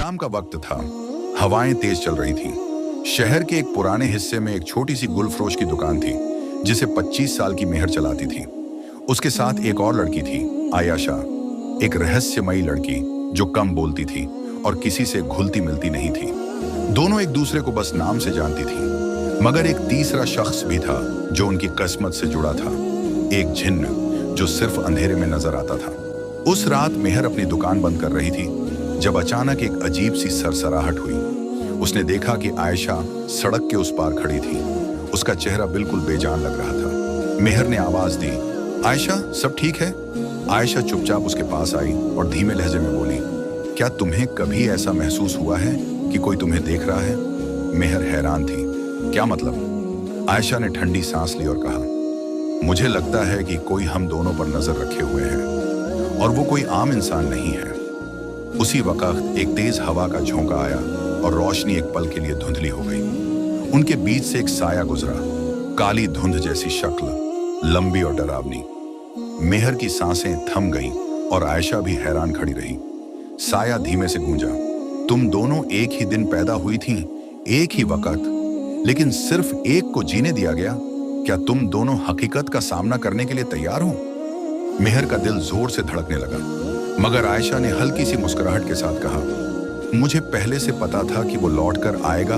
शाम का वक्त था। हवाएं तेज चल रही थीं। शहर के एक पुराने हिस्से में एक छोटी सी गुलफरोश की दुकान थी जिसे 25 साल की मेहर चलाती थी। उसके साथ एक और लड़की थी, आयशा, एक रहस्यमयी लड़की जो कम बोलती थी और किसी से घुलती मिलती नहीं थी। दोनों एक दूसरे को बस नाम से जानती थी, मगर एक तीसरा शख्स भी था जो उनकी किस्मत से जुड़ा था, एक जिन्न जो सिर्फ अंधेरे में नजर आता था। उस रात मेहर अपनी दुकान बंद कर रही थी जब अचानक एक अजीब सी सरसराहट हुई। उसने देखा कि आयशा सड़क के उस पार खड़ी थी। उसका चेहरा बिल्कुल बेजान लग रहा था। मेहर ने आवाज दी, आयशा, सब ठीक है? आयशा चुपचाप उसके पास आई और धीमे लहजे में बोली, क्या तुम्हें कभी ऐसा महसूस हुआ है कि कोई तुम्हें देख रहा है? मेहर हैरान थी। क्या मतलब? आयशा ने ठंडी सांस ली और कहा, मुझे लगता है कि कोई हम दोनों पर नजर रखे हुए है और वो कोई आम इंसान नहीं है। उसी वक्त एक तेज हवा का झोंका आया और रोशनी एक पल के लिए धुंधली हो गई। उनके बीच से एक साया गुजरा, काली धुंध जैसी शक्ल, लंबी और डरावनी। मेहर की सांसें थम गईं और आयशा भी हैरान खड़ी रही। साया धीमे से गूंजा, तुम दोनों एक ही दिन पैदा हुई थीं, एक ही वक्त, लेकिन सिर्फ एक को जीने दिया गया। क्या तुम दोनों हकीकत का सामना करने के लिए तैयार हो? मेहर का दिल जोर से धड़कने लगा, मगर आयशा ने हल्की सी मुस्कुराहट के साथ कहा, मुझे पहले से पता था कि वो लौट कर आएगा।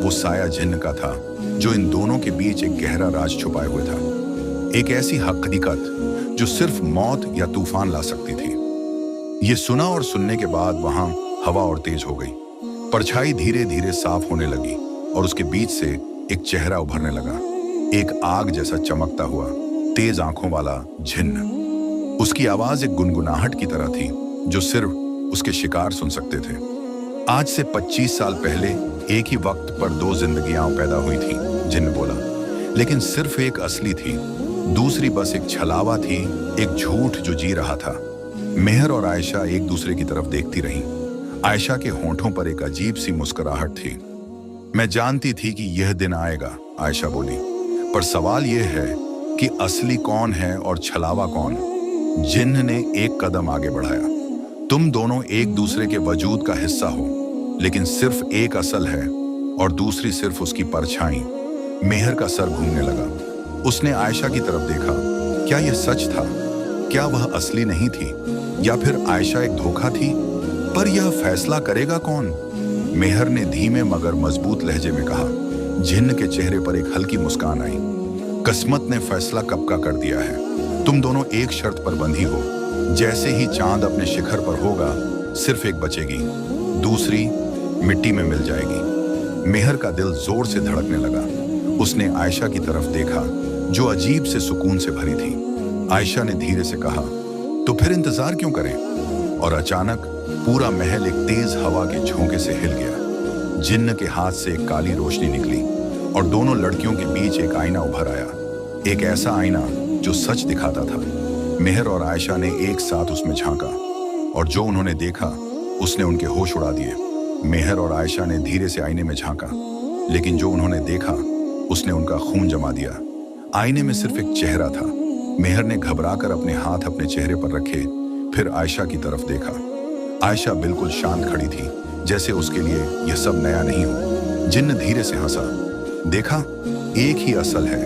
वो साया जिन्न का था जो इन दोनों के बीच एक गहरा राज छुपाए हुए था, एक ऐसी हकीकत जो सिर्फ मौत या तूफान ला सकती थी। ये सुना और सुनने के बाद वहां हवा और तेज हो गई। परछाई धीरे धीरे साफ होने लगी और उसके बीच से एक चेहरा उभरने लगा, एक आग जैसा चमकता हुआ, तेज आंखों वाला जिन्न। उसकी आवाज एक गुनगुनाहट की तरह थी जो सिर्फ उसके शिकार सुन सकते थे। आज से 25 साल पहले एक ही वक्त पर दो जिंदगियां पैदा हुई थी, जिन्न बोला, लेकिन सिर्फ एक असली थी, दूसरी बस एक छलावा थी, एक झूठ जो जी रहा था। मेहर और आयशा एक दूसरे की तरफ देखती रहीं। आयशा के होंठों पर एक अजीब सी मुस्कुराहट थी। मैं जानती थी कि यह दिन आएगा, आयशा बोली, पर सवाल यह है कि असली कौन है और छलावा कौन? जिन्न ने एक कदम आगे बढ़ाया। तुम दोनों एक दूसरे के वजूद का हिस्सा हो, लेकिन सिर्फ एक असल है और दूसरी सिर्फ उसकी परछाई। मेहर का सर घूमने लगा। उसने आयशा की तरफ देखा। क्या यह सच था? क्या वह असली नहीं थी या फिर आयशा एक धोखा थी? पर यह फैसला करेगा कौन? मेहर ने धीमे मगर मजबूत लहजे में कहा। जिन्न के चेहरे पर एक हल्की मुस्कान आई। किस्मत ने फैसला कब का कर दिया है। तुम दोनों एक शर्त पर बंधी हो, जैसे ही चांद अपने शिखर पर होगा, सिर्फ एक बचेगी, दूसरी मिट्टी में मिल जाएगी। मेहर का दिल जोर से धड़कने लगा। उसने आयशा की तरफ देखा जो अजीब से सुकून से भरी थी। आयशा ने धीरे से कहा, तो फिर इंतजार क्यों करें? और अचानक पूरा महल एक तेज हवा के झोंके से हिल गया। जिन्न के हाथ से एक काली रोशनी निकली और दोनों लड़कियों के बीच एक आईना उभर आया, एक ऐसा आईना जो सच दिखाता था। मेहर और आयशा ने एक साथ उसमें झांका और जो उन्होंने देखा उसने उनके होश उड़ा दिए। मेहर और आयशा ने धीरे से आईने में झांका, लेकिन जो उन्होंने देखा उसने उनका खून जमा दिया। आईने में सिर्फ एक चेहरा था। मेहर ने घबराकर अपने हाथ अपने चेहरे पर रखे, फिर आयशा की तरफ देखा। आयशा बिल्कुल शांत खड़ी थी, जैसे उसके लिए यह सब नया नहीं हो। जिन्न धीरे से हंसा। देखा, एक ही असल है,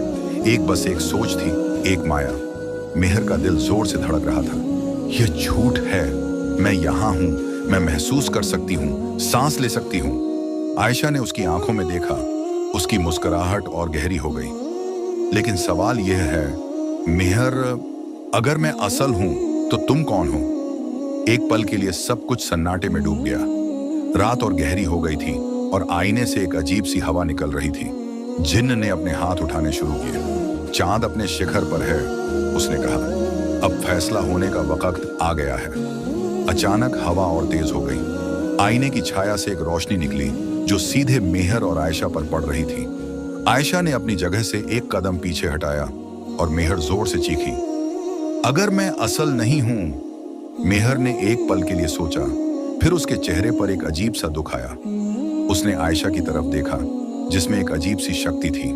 एक बस एक सोच थी, एक माया। मेहर का दिल जोर से धड़क रहा था। यह झूठ है, मैं यहाँ हूँ, मैं महसूस कर सकती हूँ, सांस ले सकती हूँ। आयशा ने उसकी आंखों में देखा। उसकी मुस्कुराहट और गहरी हो गई। लेकिन सवाल यह है, मेहर, अगर मैं असल हूँ तो तुम कौन हो? एक पल के लिए सब कुछ सन्नाटे में डूब गया। रात और गहरी हो गई थी और आईने से एक अजीब सी हवा निकल रही थी। जिन्न ने अपने हाथ उठाने शुरू किए। चांद अपने शिखर पर है, उसने कहा। अब फैसला होने का वक्त आ गया है। अचानक हवा और तेज हो गई। आईने की छाया से एक रोशनी निकली जो सीधे मेहर और आयशा पर पड़ रही थी। आयशा ने अपनी जगह से एक कदम पीछे हटाया और मेहर जोर से चीखी, अगर मैं असल नहीं हूं। मेहर ने एक पल के लिए सोचा, फिर उसके चेहरे पर एक अजीब सा दुख आया। उसने आयशा की तरफ देखा जिसमें एक अजीब सी शक्ति थी,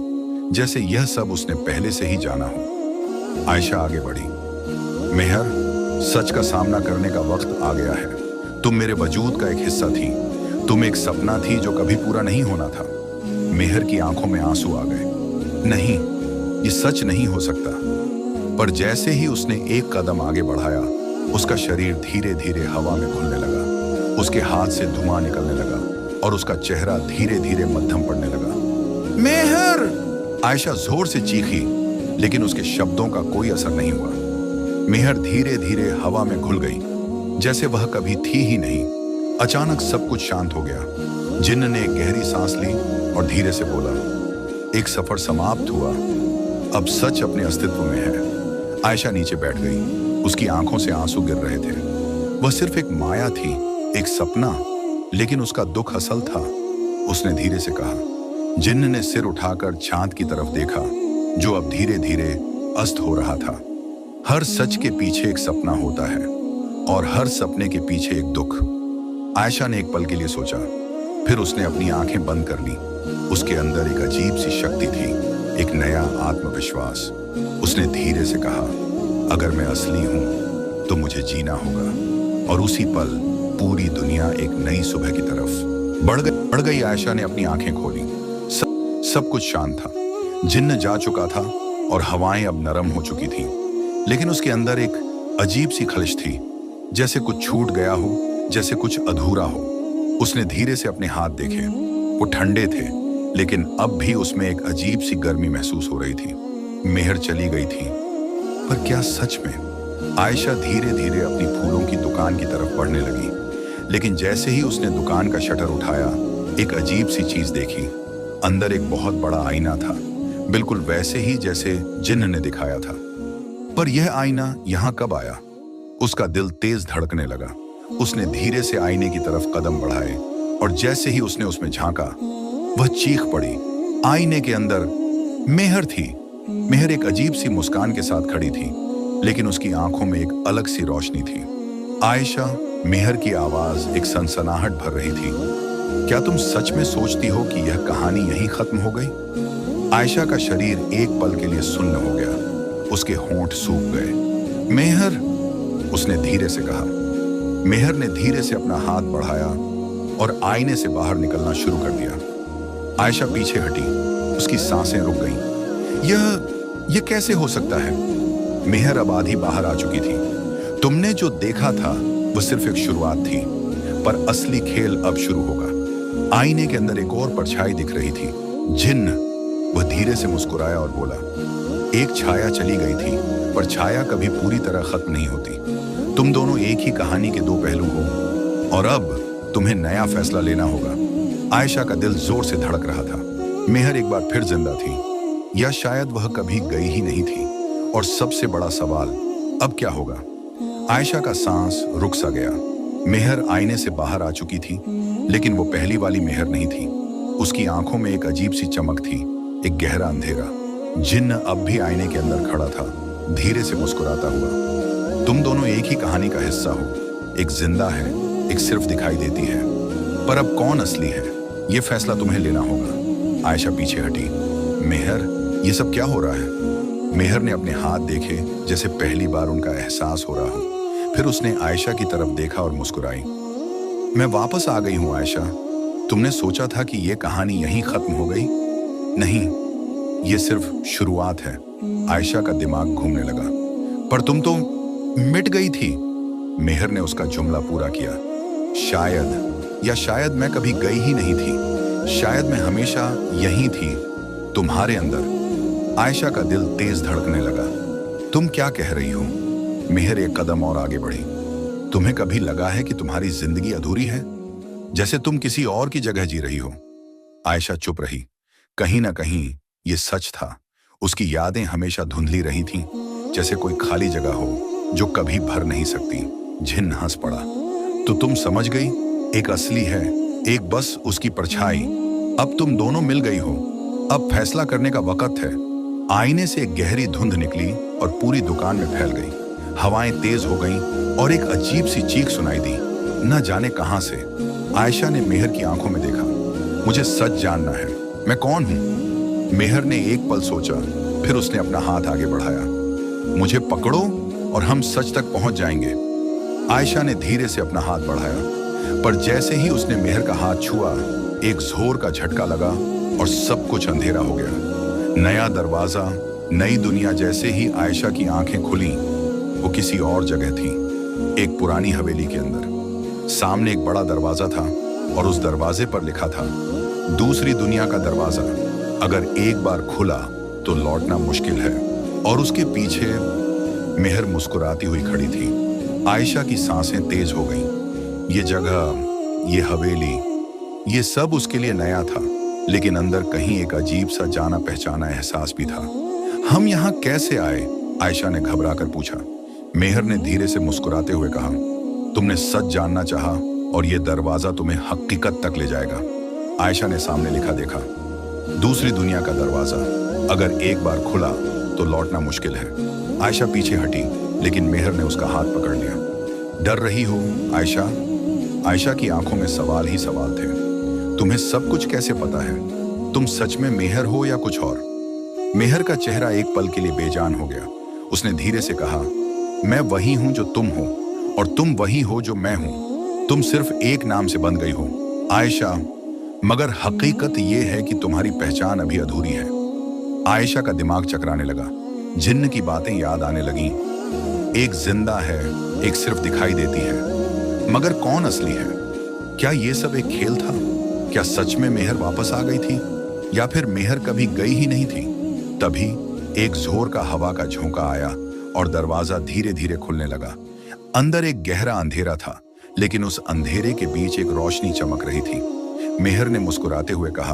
जैसे यह सब उसने पहले से ही जाना हो। आयशा आगे बढ़ी। मेहर, सच का सामना करने का वक्त आ गया है। तुम मेरे वजूद का एक हिस्सा थी। तुम एक सपना थी जो कभी पूरा नहीं होना था। मेहर की आंखों में आंसू आ गए। नहीं, ये सच नहीं हो सकता। पर जैसे ही उसने एक कदम आगे बढ़ाया, उसका शरीर धीरे धीरे हवा में घुलने लगा। उसके हाथ से धुआं निकलने लगा और उसका चेहरा धीरे धीरे मध्यम पड़ने लगा। मेहर! आयशा जोर से चीखी, लेकिन उसके शब्दों का कोई असर नहीं हुआ। मेहर धीरे धीरे हवा में घुल गई, जैसे वह कभी थी ही नहीं। अचानक सब कुछ शांत हो गया। जिन्न ने एक गहरी सांस ली और धीरे से बोला, एक सफर समाप्त हुआ, अब सच अपने अस्तित्व में है। आयशा नीचे बैठ गई। उसकी आंखों से आंसू गिर रहे थे। वह सिर्फ एक माया थी, एक सपना, लेकिन उसका दुख असल था। उसने धीरे से कहा। जिन्न ने सिर उठाकर चांद की तरफ देखा, जो अब धीरे धीरे अस्त हो रहा था। हर सच के पीछे एक सपना होता है और हर सपने के पीछे एक दुख। आयशा ने एक पल के लिए सोचा, फिर उसने अपनी आंखें बंद कर ली। उसके अंदर एक अजीब सी शक्ति थी, एक नया आत्मविश्वास। उसने धीरे से कहा, अगर मैं असली हूं तो मुझे जीना होगा। और उसी पल पूरी दुनिया एक नई सुबह की तरफ बढ़ गई। आयशा ने अपनी आंखें खोली। सब कुछ शांत था। जिन्न जा चुका था और हवाएं अब नरम हो चुकी थीं। लेकिन उसके अंदर एक अजीब सी खलिश थी, जैसे कुछ छूट गया हो, जैसे कुछ अधूरा हो। उसने धीरे से अपने हाथ देखे। वो ठंडे थे, लेकिन अब भी उसमें एक अजीब सी गर्मी महसूस हो रही थी। मेहर चली गई थी, पर क्या सच में? आयशा धीरे धीरे अपनी फूलों की दुकान की तरफ बढ़ने लगी। लेकिन जैसे ही उसने दुकान का शटर उठाया, एक अजीब सी चीज देखी। अंदर एक बहुत बड़ा आईना था, बिल्कुल वैसे ही जैसे जिन्न ने दिखाया था। पर यह आईना यहाँ कब आया? उसका दिल तेज धड़कने लगा। उसने धीरे से आईने की तरफ कदम बढ़ाए और जैसे ही उसने उसमें झांका, वह चीख पड़ी। आईने के अंदर मेहर थी। मेहर एक अजीब सी मुस्कान के साथ खड़ी थी, लेकिन उसकी आंखों में एक अलग सी रोशनी थी। आयशा, मेहर की आवाज एक सनसनाहट भर रही थी। क्या तुम सच में सोचती हो कि यह कहानी यहीं खत्म हो गई? आयशा का शरीर एक पल के लिए सुन्न हो गया। उसके होंठ सूख गए। मेहर! उसने धीरे से कहा। मेहर ने धीरे से अपना हाथ बढ़ाया और आईने से बाहर निकलना शुरू कर दिया। आयशा पीछे हटी। उसकी सांसें रुक गईं। यह कैसे हो सकता है? मेहर अब आधी बाहर आ चुकी थी। तुमने जो देखा था वो सिर्फ एक शुरुआत थी, पर असली खेल अब शुरू होगा। आईने के अंदर एक और परछाई दिख रही थी, जिन्न। वह धीरे से मुस्कुराया और बोला, एक छाया चली गई थी, पर छाया कभी पूरी तरह खत्म नहीं होती। तुम दोनों एक ही कहानी के दो पहलू हो और अब तुम्हें नया फैसला लेना होगा। आयशा का दिल जोर से धड़क रहा था। मेहर एक बार फिर जिंदा थी, या शायद वह कभी गई ही नहीं थी। और सबसे बड़ा सवाल, अब क्या होगा? आयशा का सांस रुक सा गया। मेहर आईने से बाहर आ चुकी थी, लेकिन वो पहली वाली मेहर नहीं थी। उसकी आंखों में एक अजीब सी चमक थी, एक गहरा अंधेरा। जिन्न अब भी आईने के अंदर खड़ा था, धीरे से मुस्कुराता हुआ। तुम दोनों एक ही कहानी का हिस्सा हो। एक जिंदा है, एक सिर्फ दिखाई देती है। पर अब कौन असली है, ये फैसला तुम्हें लेना होगा। आयशा पीछे हटी। मेहर, ये सब क्या हो रहा है? मेहर ने अपने हाथ देखे, जैसे पहली बार उनका एहसास हो रहा हो। फिर उसने आयशा की तरफ देखा और मुस्कुराई। मैं वापस आ गई हूँ आयशा। तुमने सोचा था कि ये कहानी यहीं खत्म हो गई? नहीं, ये सिर्फ शुरुआत है। आयशा का दिमाग घूमने लगा। पर तुम तो मिट गई थी। मेहर ने उसका जुमला पूरा किया। शायद मैं कभी गई ही नहीं थी। शायद मैं हमेशा यहीं थी, तुम्हारे अंदर। आयशा का दिल तेज धड़कने लगा। तुम क्या कह रही हो? मेहर एक कदम और आगे बढ़ी। तुम्हें कभी लगा है कि तुम्हारी जिंदगी अधूरी है, जैसे तुम किसी और की जगह जी रही हो? आयशा चुप रही। कहीं ना कहीं ये सच था। उसकी यादें हमेशा धुंधली रही थीं, जैसे कोई खाली जगह हो जो कभी भर नहीं सकती। जिन्न हंस पड़ा। तो तुम समझ गई, एक असली है, एक बस उसकी परछाई। अब तुम दोनों मिल गई हो। अब फैसला करने का वक्त है। आईने से एक गहरी धुंध निकली और पूरी दुकान में फैल गई। हवाएं तेज हो गईं और एक अजीब सी चीख सुनाई दी, न जाने कहां से। आयशा ने मेहर की आंखों में देखा। मुझे सच जानना है, मैं कौन हूं? मेहर ने एक पल सोचा, फिर उसने अपना हाथ आगे बढ़ाया। मुझे पकड़ो और हम सच तक पहुंच जाएंगे। आयशा ने धीरे से अपना हाथ बढ़ाया। पर जैसे ही उसने मेहर का हाथ छुआ, एक जोर का झटका लगा और सब कुछ अंधेरा हो गया। नया दरवाजा, नई दुनिया। जैसे ही आयशा की आंखें खुली, वो किसी और जगह थी, एक पुरानी हवेली के अंदर। सामने एक बड़ा दरवाजा था और उस दरवाजे पर लिखा था, दूसरी दुनिया का दरवाजा, अगर एक बार खुला तो लौटना मुश्किल है। और उसके पीछे मेहर मुस्कुराती हुई खड़ी थी। आयशा की सांसें तेज हो गईं। ये जगह, ये हवेली, ये सब उसके लिए नया था, लेकिन अंदर कहीं एक अजीब सा जाना पहचाना एहसास भी था। हम यहाँ कैसे आए? आयशा ने घबरा कर पूछा। मेहर ने धीरे से मुस्कुराते हुए कहा, तुमने सच जानना चाहा और ये दरवाजा तुम्हें हकीकत तक ले जाएगा। आयशा ने सामने लिखा देखा, दूसरी दुनिया का दरवाजा, अगर एक बार खुला तो लौटना मुश्किल है। आयशा पीछे हटी, लेकिन मेहर ने उसका हाथ पकड़ लिया। डर रही हो आयशा? आयशा की आंखों में सवाल ही सवाल थे। तुम्हें सब कुछ कैसे पता है? तुम सच में मेहर हो या कुछ और? मेहर का चेहरा एक पल के लिए बेजान हो गया। उसने धीरे से कहा, मैं वही हूं जो तुम हो और तुम वही हो जो मैं हूं। तुम सिर्फ एक नाम से बंध गई हो, आयशा, मगर हकीकत यह है कि तुम्हारी पहचान अभी अधूरी है। आयशा का दिमाग चकराने लगा। जिन्न की बातें याद आने लगीं। एक जिंदा है, एक सिर्फ दिखाई देती है, मगर कौन असली है? क्या ये सब एक खेल था? क्या सच में मेहर वापस आ गई थी, या फिर मेहर कभी गई ही नहीं थी? तभी एक जोर का हवा का झोंका आया और दरवाजा धीरे धीरे खुलने लगा। अंदर एक गहरा अंधेरा था, लेकिन उस अंधेरे के बीच एक रोशनी चमक रही थी। मेहर ने मुस्कुराते हुए कहा,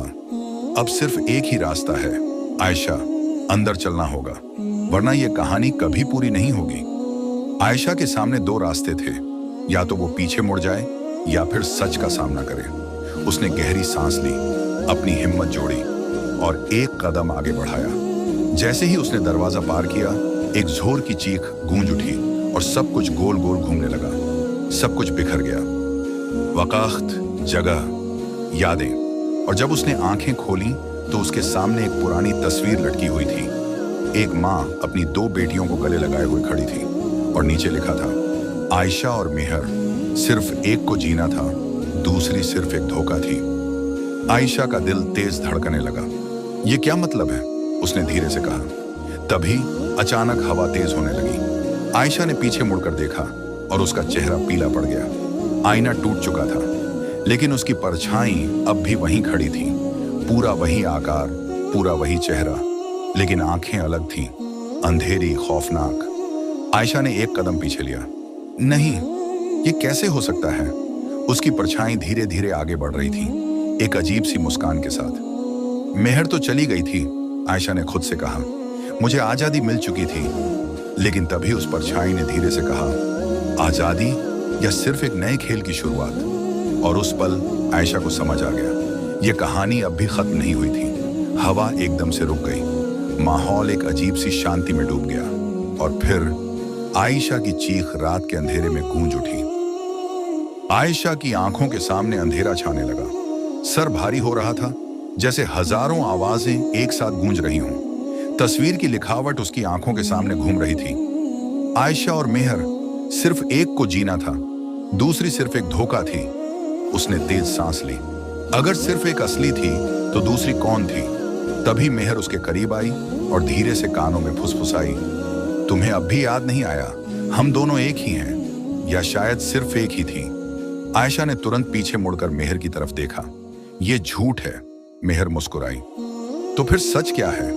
अब सिर्फ एक ही रास्ता है आयशा, अंदर चलना होगा, वरना यह कहानी कभी पूरी नहीं होगी। आयशा के सामने दो रास्ते थे, या तो वो पीछे मुड़ जाए या फिर सच का सामना करे। उसने गहरी सांस ली, अपनी हिम्मत जोड़ी और एक कदम आगे बढ़ाया। जैसे ही उसने दरवाजा पार किया, एक जोर की चीख गूंज उठी और सब कुछ गोल गोल घूमने लगा। सब कुछ बिखर गया, वक्त, जगह, यादें। और जब उसने आंखें खोली तो उसके सामने एक पुरानी तस्वीर लटकी हुई थी। एक माँ अपनी दो बेटियों को गले लगाए हुए खड़ी थी और नीचे लिखा था, आयशा और मेहर, सिर्फ एक को जीना था, दूसरी सिर्फ एक धोखा थी। आयशा का दिल तेज धड़कने लगा। ये क्या मतलब है? उसने धीरे से कहा। तभी अचानक हवा तेज होने लगी। आयशा ने पीछे मुड़कर देखा और उसका चेहरा पीला पड़ गया। आईना टूट चुका था, लेकिन उसकी परछाई अब भी वहीं खड़ी थी। पूरा वही आकार, पूरा वही चेहरा, लेकिन आंखें अलग थीं, अंधेरी, खौफनाक। आयशा ने एक कदम पीछे लिया। नहीं, ये कैसे हो सकता है? उसकी परछाई धीरे धीरे आगे बढ़ रही थी, एक अजीब सी मुस्कान के साथ। मेहर तो चली गई थी, आयशा ने खुद से कहा, मुझे आजादी मिल चुकी थी। लेकिन तभी उस परछाई ने धीरे से कहा, आजादी या सिर्फ एक नए खेल की शुरुआत? और उस पल आयशा को समझ आ गया, ये कहानी अब भी खत्म नहीं हुई थी। हवा एकदम से रुक गई, माहौल एक अजीब सी शांति में डूब गया और फिर आयशा की चीख रात के अंधेरे में गूंज उठी। आयशा की आंखों के सामने अंधेरा छाने लगा। सर भारी हो रहा था, जैसे हजारों आवाजें एक साथ गूंज रही हों। तस्वीर की लिखावट उसकी आंखों के सामने घूम रही थी। आयशा और मेहर, सिर्फ एक को जीना था, दूसरी सिर्फ एक धोखा थी। उसने तेज सांस ली। अगर सिर्फ एक असली थी तो दूसरी कौन थी? तभी मेहर उसके करीब आई और धीरे से कानों में फुसफुसाई, तुम्हें अब भी याद नहीं आया? हम दोनों एक ही हैं, या शायद सिर्फ एक ही थी। आयशा ने तुरंत पीछे मुड़कर मेहर की तरफ देखा। ये झूठ है, मेहर मुस्कुराई। तो फिर सच क्या है?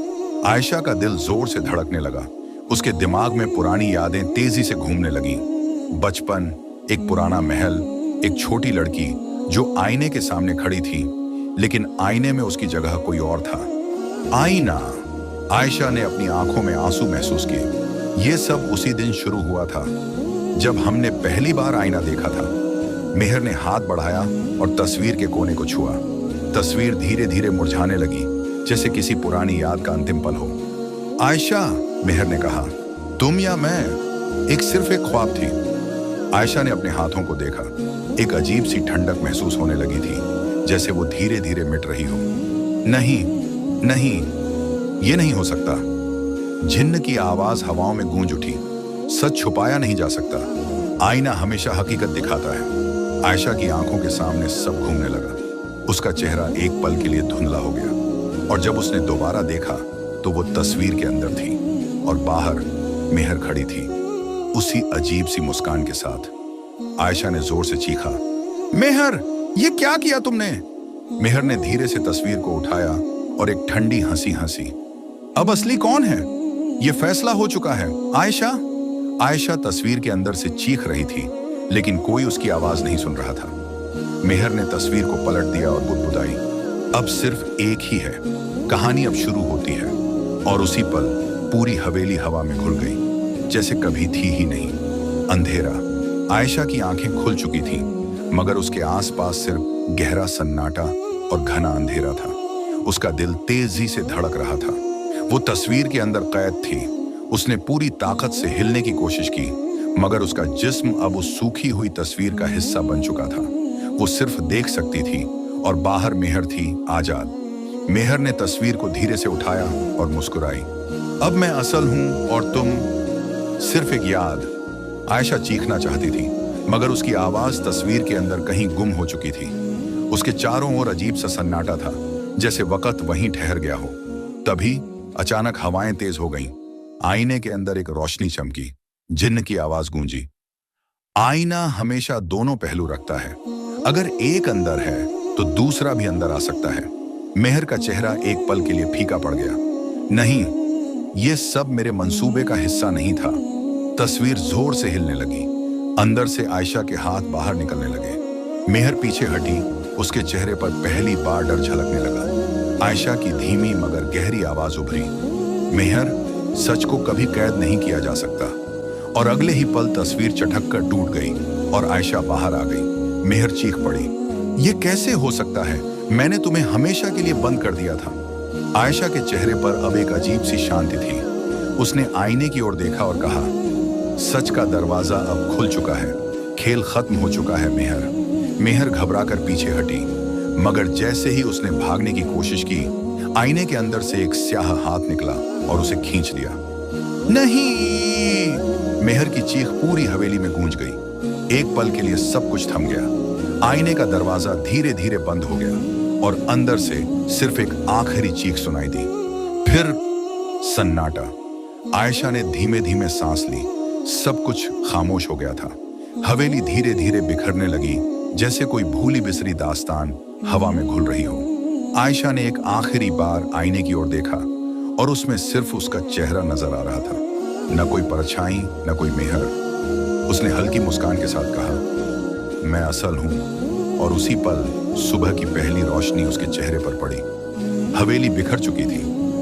आयशा का दिल जोर से धड़कने लगा। उसके दिमाग में पुरानी यादें तेजी से घूमने लगीं। बचपन, एक पुराना महल, एक छोटी लड़की जो आईने के सामने खड़ी थी, लेकिन आईने में उसकी जगह कोई और था। आईना। आयशा ने अपनी आंखों में आंसू महसूस किए। ये सब उसी दिन शुरू हुआ था जब हमने पहली बार आईना देखा था। मेहर ने हाथ बढ़ाया और तस्वीर के कोने को छुआ। तस्वीर धीरे धीरे मुरझाने लगी, जैसे किसी पुरानी याद का अंतिम पल हो। आयशा, मेहर ने कहा, तुम या मैं? सिर्फ एक ख्वाब थी। आयशा ने अपने हाथों को देखा। एक अजीब सी ठंडक महसूस होने लगी थी, जैसे वो धीरे धीरे मिट रही हो। नहीं नहीं, ये नहीं हो सकता। जिन्न की आवाज हवाओं में गूंज उठी। सच छुपाया नहीं जा सकता। आईना हमेशा हकीकत दिखाता है। आयशा की आंखों के सामने सब घूमने लगा। उसका चेहरा एक पल के लिए धुंधला हो गया और जब उसने दोबारा देखा तो वो तस्वीर के अंदर थी और बाहर मेहर खड़ी थी, उसी अजीब सी मुस्कान के साथ। आयशा ने जोर से चीखा, मेहर, ये क्या किया तुमने? मेहर ने धीरे से तस्वीर को उठाया और एक ठंडी हंसी हंसी। अब असली कौन है? ये फैसला हो चुका है। आयशा। आयशा तस्वीर के अंदर से चीख रही थी, लेकिन कोई उसकी आवाज नहीं सुन रहा था। मेहर ने तस्वीर को पलट दिया और बुदबुदाई, अब सिर्फ एक ही है, कहानी अब शुरू होती है। और उसी पल पूरी हवेली हवा में घुल गई, जैसे कभी थी ही नहीं। अंधेरा। आयशा की आंखें खुल चुकी थीं, मगर उसके आसपास सिर्फ गहरा सन्नाटा और घना अंधेरा था। उसका दिल तेजी से धड़क रहा था। वो तस्वीर के अंदर कैद थी। उसने पूरी ताकत से हिलने की कोशिश की, मगर उसका जिस्म अब उस सूखी हुई तस्वीर का हिस्सा बन चुका था। वो सिर्फ देख सकती थी और बाहर मेहर थी, आजाद। मेहर ने तस्वीर को धीरे से उठाया और मुस्कुराई। अब मैं असल हूं और तुम सिर्फ एक याद। आयशा चीखना चाहती थी, मगर उसकी आवाज तस्वीर के अंदर कहीं गुम हो चुकी थी। उसके चारों ओर अजीब सा सन्नाटा था, जैसे वक्त वहीं ठहर गया हो। तभी अचानक हवाएं तेज हो गईं। आईने के अंदर एक रोशनी चमकी। जिन्न की आवाज गूंजी, आईना हमेशा दोनों पहलू रखता है। अगर एक अंदर है तो दूसरा भी अंदर आ सकता है। मेहर का चेहरा एक पल के लिए फीका पड़ गया। नहीं, यह सब मेरे मंसूबे का हिस्सा नहीं था। तस्वीर जोर से हिलने लगी। अंदर से आयशा के हाथ बाहर निकलने लगे। मेहर पीछे हटी। उसके चेहरे पर पहली बार डर झलकने लगा। आयशा की धीमी मगर गहरी आवाज उभरी, मेहर, सच को कभी कैद नहीं किया जा सकता। और अगले ही पल तस्वीर चटक कर टूट गई और आयशा बाहर आ गई। मेहर चीख पड़ी, ये कैसे हो सकता है? मैंने तुम्हें हमेशा के लिए बंद कर दिया था। आयशा के चेहरे पर अब एक अजीब सी शांति थी। उसने आईने की ओर देखा और कहा, सच का दरवाजा अब खुल चुका है। खेल खत्म हो चुका है मेहर। मेहर घबराकर पीछे हटी, मगर जैसे ही उसने भागने की कोशिश की, आईने के अंदर से एक स्याह हाथ निकला और उसे खींच लिया। नहीं! मेहर की चीख पूरी हवेली में गूंज गई। एक पल के लिए सब कुछ थम गया। आईने का दरवाजा धीरे धीरे बंद हो गया और अंदर से सिर्फ एक आखिरी चीख सुनाई दी। फिर सन्नाटा। आयशा ने धीमे धीमे सांस ली। सब कुछ खामोश हो गया था। हवेली धीरे धीरे बिखरने लगी, जैसे कोई भूली बिसरी दास्तान हवा में घुल रही हो। आयशा ने एक आखिरी बार आईने की ओर देखा और उसमें सिर्फ उसका चेहरा नजर आ रहा था, न कोई परछाई, न कोई मेहर। उसने हल्की मुस्कान के साथ कहा, मैं असल हूं। और उसी पल सुबह की पहली रोशनी उसके चेहरे पर पड़ी। हवेली बिखर चुकी थी।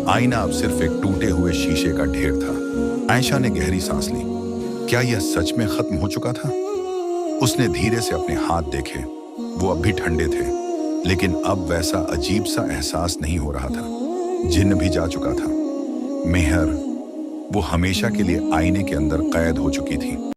आईना अब सिर्फ एक टूटे हुए शीशे का ढेर था। आयशा ने गहरी सांस ली। क्या यह सच में खत्म हो चुका था? उसने धीरे से अपने हाथ देखे। वो अब भी ठंडे थे, लेकिन अब वैसा अजीब सा एहसास नहीं हो रहा था। जिन्न भी जा चुका था। मेहर, वो हमेशा के लिए आईने के अंदर कैद हो चुकी थी।